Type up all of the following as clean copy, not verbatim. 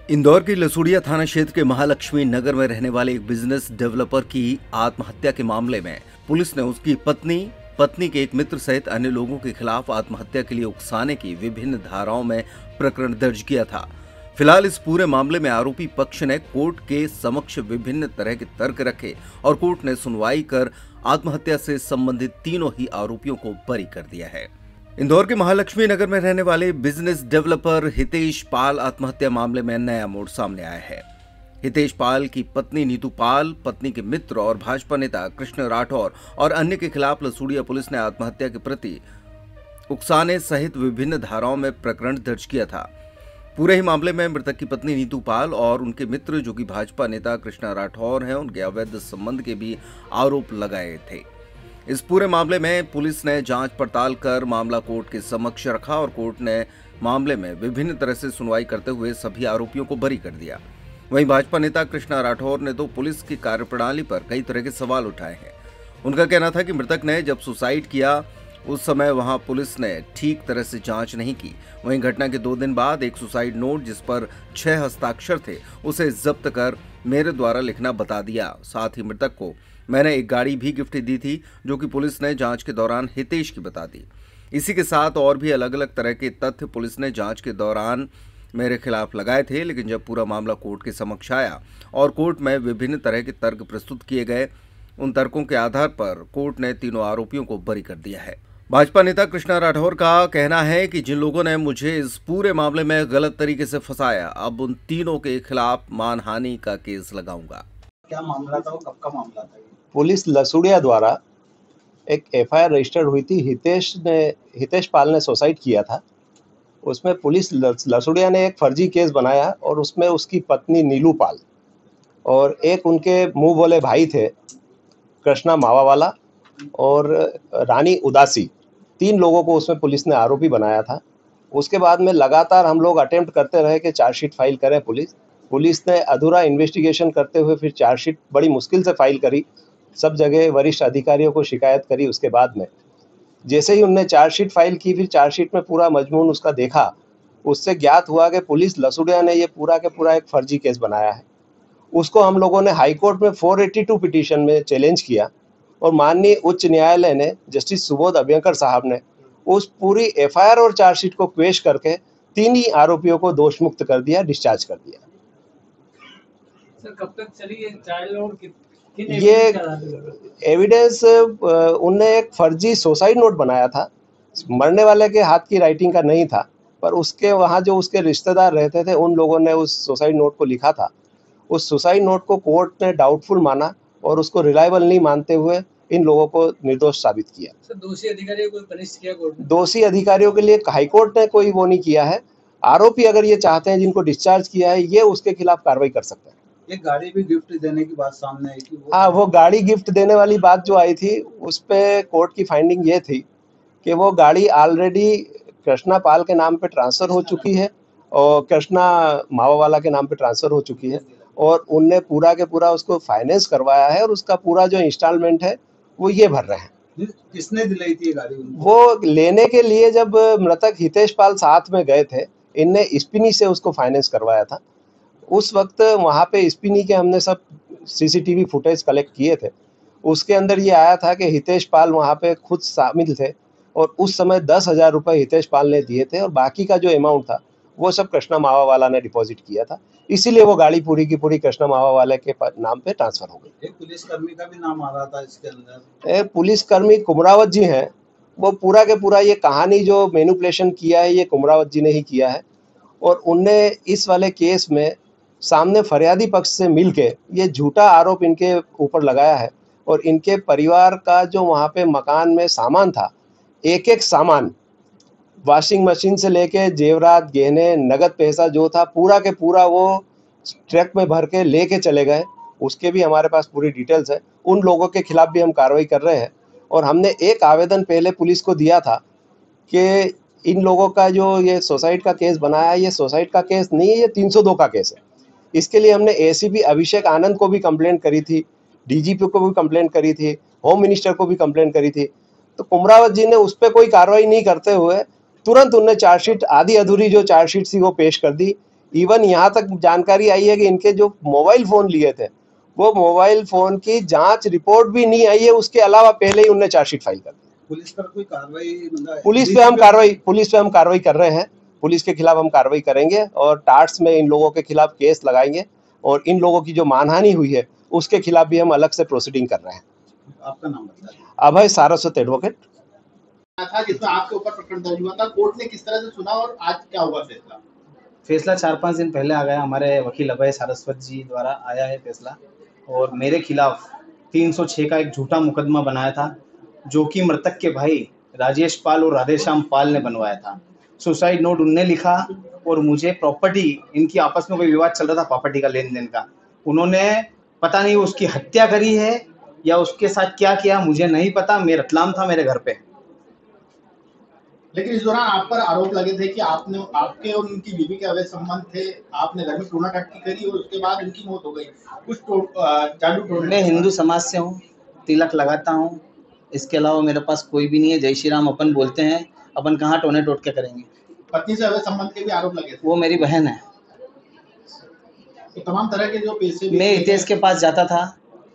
इंदौर के लसूड़िया थाना क्षेत्र के महालक्ष्मी नगर में रहने वाले एक बिजनेस डेवलपर की आत्महत्या के मामले में पुलिस ने उसकी पत्नी के एक मित्र सहित अन्य लोगों के खिलाफ आत्महत्या के लिए उकसाने की विभिन्न धाराओं में प्रकरण दर्ज किया था। फिलहाल इस पूरे मामले में आरोपी पक्ष ने कोर्ट के समक्ष विभिन्न तरह के तर्क रखे और कोर्ट ने सुनवाई कर आत्महत्या से संबंधित तीनों ही आरोपियों को बरी कर दिया है। इंदौर के महालक्ष्मी नगर में रहने वाले बिजनेस डेवलपर हितेश पाल आत्महत्या मामले में नया मोड़ सामने आया है। हितेश पाल की पत्नी नीतू पाल, पत्नी के मित्र और भाजपा नेता कृष्ण राठौर और अन्य के खिलाफ लसूड़िया पुलिस ने आत्महत्या के प्रति उकसाने सहित विभिन्न धाराओं में प्रकरण दर्ज किया था। पूरे ही मामले में मृतक की पत्नी नीतू पाल और उनके मित्र जो कि भाजपा नेता कृष्ण राठौर हैं, उनके अवैध संबंध के भी आरोप लगाए थे। इस पूरे मामले में पुलिस ने जांच पड़ताल कर मामला कोर्ट के समक्ष रखा और कोर्ट ने मामले में विभिन्न तरह से सुनवाई करते हुए सभी आरोपियों को बरी कर दिया। वहीं भाजपा नेता कृष्णा राठौर ने तो पुलिस की कार्यप्रणाली पर कई तरह के सवाल उठाए हैं। उनका कहना था कि मृतक ने जब सुसाइड किया उस समय वहां पुलिस ने ठीक तरह से जांच नहीं की। वहीं घटना के 2 दिन बाद एक सुसाइड नोट जिस पर 6 हस्ताक्षर थे उसे जब्त कर मेरे द्वारा लिखना बता दिया। साथ ही मृतक को मैंने एक गाड़ी भी गिफ्ट दी थी जो कि पुलिस ने जांच के दौरान हितेश की बता दी। इसी के साथ और भी अलग अलग तरह के तथ्य पुलिस ने जांच के दौरान मेरे खिलाफ लगाए थे, लेकिन जब पूरा मामला कोर्ट के समक्ष आया और कोर्ट में विभिन्न तरह के तर्क प्रस्तुत किए गए, उन तर्कों के आधार पर कोर्ट ने तीनों आरोपियों को बरी कर दिया है। भाजपा नेता कृष्णा राठौर का कहना है कि जिन लोगों ने मुझे इस पूरे मामले में गलत तरीके से फंसाया, अब उन तीनों के खिलाफ मानहानि का केस लगाऊंगा। क्या मामला था, वो कब का मामला था? पुलिस लसूड़िया द्वारा एक एफआईआर रजिस्टर्ड हुई थी। हितेश पाल ने सुसाइड किया था। उसमें पुलिस लसूड़िया ने एक फर्जी केस बनाया और उसमें उसकी पत्नी नीलू पाल और एक उनके मुंह बोले भाई थे कृष्णा मावावाला और रानी उदासी, 3 लोगों को उसमें पुलिस ने आरोपी बनाया था। उसके बाद में लगातार हम लोग अटेम्प्ट करते रहे कि चार्जशीट फाइल करें। पुलिस ने अधूरा इन्वेस्टिगेशन करते हुए फिर चार्जशीट बड़ी मुश्किल से फाइल करी, सब जगह वरिष्ठ अधिकारियों को शिकायत करी। उसके बाद में जैसे ही उनने चार्जशीट फाइल की, फिर चार्जशीट में पूरा मजमून उसका देखा, उससे ज्ञात हुआ कि पुलिस लसूड़िया ने ये पूरा के पूरा एक फर्जी केस बनाया है। उसको हम लोगों ने हाईकोर्ट में 482 पिटीशन में चैलेंज किया और माननीय उच्च न्यायालय ने जस्टिस सुबोध अभ्यंकर साहब ने उस पूरी एफआईआर और चार्जशीट को पेश करके 3 ही आरोपियों को दोष मुक्त कर दिया, डिस्चार्ज कर दिया। सर, कब तक चली ये ट्रायल और ये एविडेंस? उनने एक फर्जी सुसाइड नोट बनाया था, मरने वाले के हाथ की राइटिंग का नहीं था, पर उसके वहाँ जो उसके रिश्तेदार रहते थे उन लोगों ने उस सुसाइड नोट को लिखा था। उस सुसाइड नोट को कोर्ट ने डाउटफुल माना और उसको रिलायबल नहीं मानते हुए इन लोगों को निर्दोष साबित किया। सर, दोषी अधिकारियों को पनिश किया कोर्ट ने? दोषी अधिकारियों के लिए हाईकोर्ट ने कोई वो नहीं किया है। आरोपी अगर ये चाहते हैं, जिनको डिस्चार्ज किया है, ये उसके खिलाफ कार्रवाई कर सकते हैं। एक गाड़ी भी गिफ्ट देने की बात सामने आई थी। हाँ, वो गाड़ी गिफ्ट देने वाली बात जो आई थी, उस पे कोर्ट की फाइंडिंग ये थी कि वो गाड़ी ऑलरेडी कृष्णा पाल के नाम पे ट्रांसफर हो चुकी है और कृष्णा मावावाला के नाम पे ट्रांसफर हो चुकी है और उनने पूरा के पूरा उसको फाइनेंस करवाया है और उसका पूरा जो इंस्टॉलमेंट है वो ये भर रहे हैं। किसने दिलाई थी ये गाड़ी उनको? वो लेने के लिए जब मृतक हितेश पाल साथ में गए थे, इनने स्पिनी से उसको फाइनेंस करवाया था। उस वक्त वहाँ पे स्पिनी के हमने सब सीसीटीवी फुटेज कलेक्ट किए थे। उसके अंदर ये आया था कि हितेश पाल वहाँ पे खुद शामिल थे और उस समय 10,000 रुपये हितेश पाल ने दिए थे और बाकी का जो अमाउंट था वो सब कृष्णा मावावाला ने डिपॉजिट किया था। इसीलिए वो गाड़ी पूरी की पूरी कृष्णा मावावाला के नाम पे ट्रांसफर हो गई। एक पुलिसकर्मी का भी नाम आ रहा था इसके अंदर। एक पुलिसकर्मी कुमरावत जी हैं, वो पूरा के पूरा ये कहानी जो मैनिपुलेशन किया है ये कुमरावत जी ने ही किया है और उनने इस वाले केस में सामने फरियादी पक्ष से मिलके ये झूठा आरोप इनके ऊपर लगाया है और इनके परिवार का जो वहाँ पे मकान में सामान था, एक सामान, वॉशिंग मशीन से लेके जेवरात, गहने, नगद पैसा जो था पूरा के पूरा वो ट्रक में भर के लेके चले गए। उसके भी हमारे पास पूरी डिटेल्स है। उन लोगों के खिलाफ भी हम कार्रवाई कर रहे हैं और हमने एक आवेदन पहले पुलिस को दिया था कि इन लोगों का जो ये सुसाइड का केस बनाया है, ये सुसाइड का केस नहीं है, ये 302 का केस है। इसके लिए हमने एसीपी अभिषेक आनंद को भी कंप्लेंट करी थी, डीजीपी को भी कंप्लेंट करी थी, होम मिनिस्टर को भी कंप्लेंट करी थी। तो कुमरावत जी ने उस पर कोई कार्रवाई नहीं करते हुए तुरंत उनने चार्जशीट, आधी अधूरी जो चार्जशीट थी वो पेश कर दी इवन यहाँ तक जानकारी आई है कि इनके जो मोबाइल फ़ोन लिए थे, वो मोबाइल फ़ोन की जांच रिपोर्ट भी नहीं आई है, उसके अलावा पहले ही उनने चार्जशीट फाइल कर दी। पुलिस पर कोई कार्रवाई मतलब पुलिस पे हम कार्रवाई कर रहे हैं। पुलिस के खिलाफ हम कार्रवाई करेंगे और टार्ट्स में इन लोगों के खिलाफ केस लगाएंगे और इन लोगों की जो मानहानि हुई है उसके खिलाफ भी हम अलग से प्रोसीडिंग कर रहे हैं। आपका नाम बताइए। अभय सारस्वत एडवोकेट। था जिसमें आपके ऊपर प्रकरण दर्ज हुआ था, कोर्ट ने किस तरह से सुना और आज क्या हुआ फैसला? फैसला 4-5 दिन पहले आ गया, हमारे वकील अभय सारस्वत जी द्वारा आया है फैसला, और मेरे खिलाफ 306 का एक झूठा मुकदमा बनाया था, जो कि मृतक के भाई राजेश पाल और राधेश्याम पाल ने बनवाया था। सुसाइड नोट उनने लिखा और मुझे प्रॉपर्टी, इनकी आपस में कोई विवाद चल रहा था प्रॉपर्टी का लेन देन का, उन्होंने पता नहीं उसकी हत्या करी है या उसके साथ क्या किया मुझे नहीं पता। मैं रतलाम था मेरे घर पे। लेकिन इस दौरान आप पर आरोप लगे थे कि आपके और उनकी बीवी के अवैध संबंध थे, आपने घर में टोना टटकी करी और उसके बाद उनकी मौत हो गई। कुछ जादू टोने। मैं हिंदू समाज से हूँ, तिलक लगाता हूँ, इसके अलावा मेरे पास कोई भी नहीं है। जय श्री राम अपन बोलते हैं, अपन कहाँ टोने टोटके करेंगे। पत्नी से अवैध संबंध के भी आरोप लगे थे। वो मेरी बहन है। तो तमाम तरह के जो पैसे मैं हितेश के पास जाता था,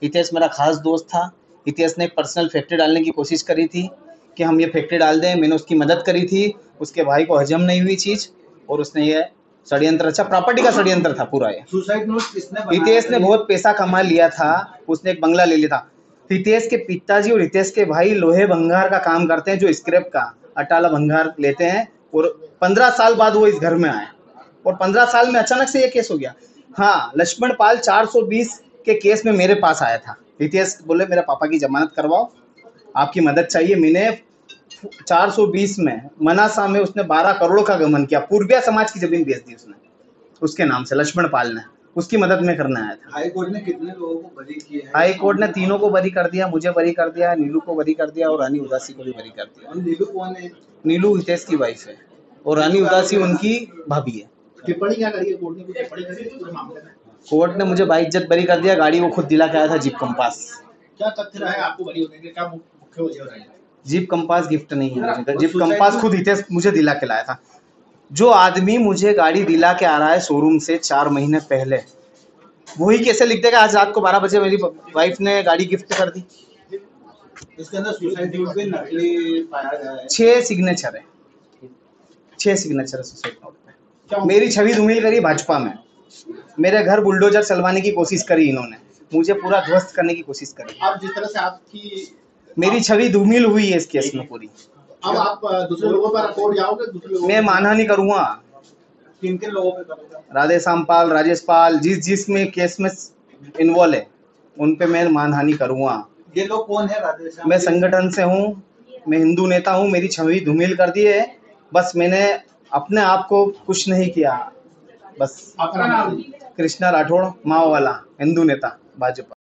हितेश मेरा खास दोस्त था। हितेश ने एक पर्सनल फैक्ट्री डालने की कोशिश करी थी कि हम ये फैक्ट्री डाल दें, मैंने उसकी मदद करी थी। उसके भाई को हजम नहीं हुई चीज़ और उसने ये षड्यंत्र, अच्छा प्रॉपर्टी का षड्यंत्र था पूरा ये। सुसाइड नोट किसने बनाया? हितेश ने बहुत पैसा कमा लिया था, उसने एक बंगला ले लिया था। हितेश के पिताजी और हितेश के भाई लोहे भंगार का काम करते हैं, जो स्क्रैप का अटाला भंगार लेते हैं, और 15 साल बाद वो इस घर में आए और 15 साल में अचानक से ये केस हो गया। हाँ, लक्ष्मण पाल 420 के केस में मेरे पास आया था। हितेश बोले मेरे पापा की जमानत करवाओ, आपकी मदद चाहिए। मैंने 420 में मनासा में उसने 12 करोड़ का गमन किया, पूर्विया समाज की जमीन बेच दी उसने उसके नाम से, लक्ष्मण पाल ने। उसकी मदद में करने आया था। हाई कोर्ट ने कितने लोगों को बरी किया है? हाई कोर्ट ने 3 को बरी कर दिया, मुझे बरी कर दिया, नीलू को बरी कर दिया और रानी उदासी को भी बरी कर दिया। और नीलू कौन है? नीलू हितेश की वाइफ है और रानी उदासी उनकी भाभी है। टिप्पणी क्या करी है कोर्ट ने? कुछ टिप्पणी करी है पूरे मामले में? कोर्ट ने मुझे बाइज्जत बरी कर दिया। गाड़ी वो खुद दिला के आया था, जीप कंपास। क्या तथ्य रहा है आपको बरी होने के? क्या मुख्य वजह रही? जीप कंपास गिफ्ट नहीं है मुझे, जीप कंपास खुद हितेश मुझे दिला के लाया था। जो आदमी मुझे गाड़ी दिला के आ रहा है शोरूम से 4 महीने पहले, वही कैसे लिख देगा आज रात को 12 बजे मेरी वाइफ ने गाड़ी गिफ्ट कर दी? इसके अंदर सुसाइड नोट भी नकली पाया गया है। 6 सिग्नेचर है, 6 सिग्नेचर है सुसाइड नोट पे। मेरी छवि धूमिल करी भाजपा में, मेरे घर बुलडोजर चलवाने की कोशिश करी इन्होंने, मुझे पूरा ध्वस्त करने की कोशिश करी। अब जिस तरह से आपकी मेरी छवि धूमिल हुई है इस केस में पूरी। अब आप दूसरे लोगों पर कोर्ट जाओगे? दूसरे लोगों मैं मानहानि करूंगा। किन किन लोगों पे करोगे? राधेश्याम पाल, राजेश पाल, जिस में केस में इन्वॉल्व है उन पे मैं मानहानि करूंगा। ये लोग कौन है? राधेश्याम? मैं संगठन से हूँ, मैं हिंदू नेता हूँ। मेरी छवि धूमिल कर दी है, बस मैंने अपने आप को कुछ नहीं किया। बस आपका नाम? कृष्णा राठौड़, माओ वाला, हिंदू नेता, भाजपा।